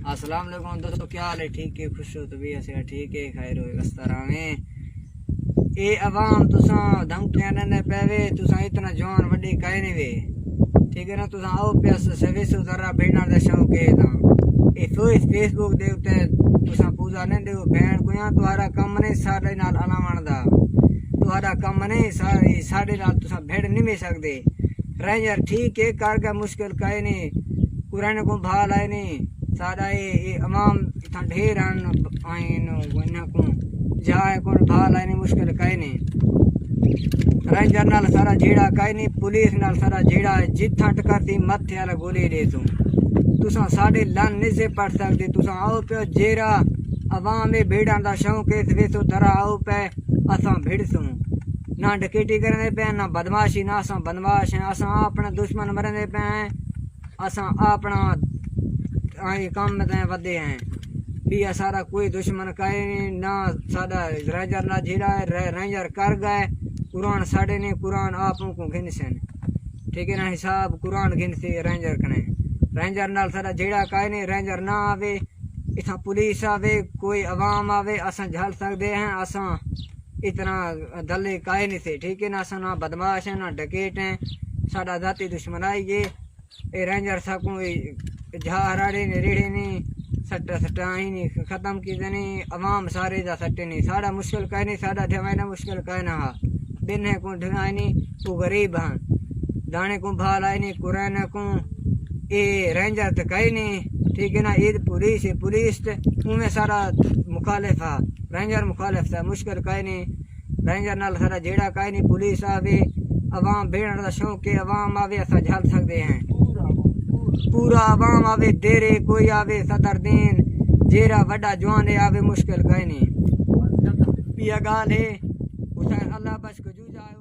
अस्सलाम वालेकुम दोस्तों, क्या हाल है? ठीक है, खुश हो तो भी ऐसे ठीक है, खैर हो इस तरह में ए अवाम तुसा धमकियां न पेवे, तुसा इतना जवान वड्डी कहे नहीं वे, ठीक है ना। तुसा आओ पे सर्विस उतरा भेड़ना दे शौक है ता ए फेसबुक दे उते तुसा पूजा नहीं देओ बहन को, या तुम्हारा काम नहीं साडे नाल अलावण दा, तुम्हारा काम नहीं साडे नाल तुसा भेड़ नहीं मिल सकदे। रेंजर ठीक है कर का मुश्किल कहे नहीं, कुरान को भाल आए नहीं सादा ये अवाम इतना ढेर आइन को जाए को भाल आए नहीं, मुश्किल कहे नहीं। रेंजर नाल सारा जेड़ा कहे नहीं, पुलिस नाल सारा जेड़ा जिथा टकरती मथे वाला गोली दे तुसा साडे लन नहीं से पढ़ सकते। तुसा आओ पे जेरा अवाम में भेड़ा दा शौक है वेसो तरह आओ पे असा भिड़सूं ना डकेटी करने पे ना बदमाशी, ना असा बदमाश हैं, असा अपना दुश्मन मरने पे हैं, असा अपना काम में वधे हैं भी सारा कोई दुश्मन कहे नहीं ना सादा। रेंजर ना झीरा रेंजर कर गए कुरान साढ़े ने कुरान आप को घिनसन, ठीक है ना, हिसाब कुरान घिनसे रेंजर कने। रेंजर नाल सारा जेड़ा कहे नहीं, रेंजर ना आवे इतना पुलिस आवे कोई अवाम आवे असा झल सकते हैं, असा इतना दले कहे नहीं थे, ठीक है ना। असा ना बदमाश है ना डकेट हैं, साडा जाती दुश्मन आई ये रेंजर सकूँ झाड़े ने रेड़े नहीं सट्टा सट्टा ही नहीं खत्म की नहीं, अवाम सारे जा सट्टे नहीं साड़ा मुश्किल कहे नहीं, साड़ा ढवाना मुश्किल कहे ना हा बिन को ढवाई नहीं वो गरीब हाँ दाने को भाल आए नहीं कुरान को ये रेंजर तो कहे नहीं, ठीक है ना। ईद पुलिस उनमें सारा मुखालिफ हा, रेंजर मुखालिफ था मुश्किल कहे नहीं। रेंजर नाल सारा जेड़ा कहे नहीं, पुलिस आवे अवाम भेड़ का शौक है अवाम आवे असा झल सकते हैं, पूरा अवाम आवे देरे कोई आवे सदरदीन जेरा वड्डा जवान आवे मुश्किल कहे नहीं। पिया गाल है अल्लाह बस को जू जाए।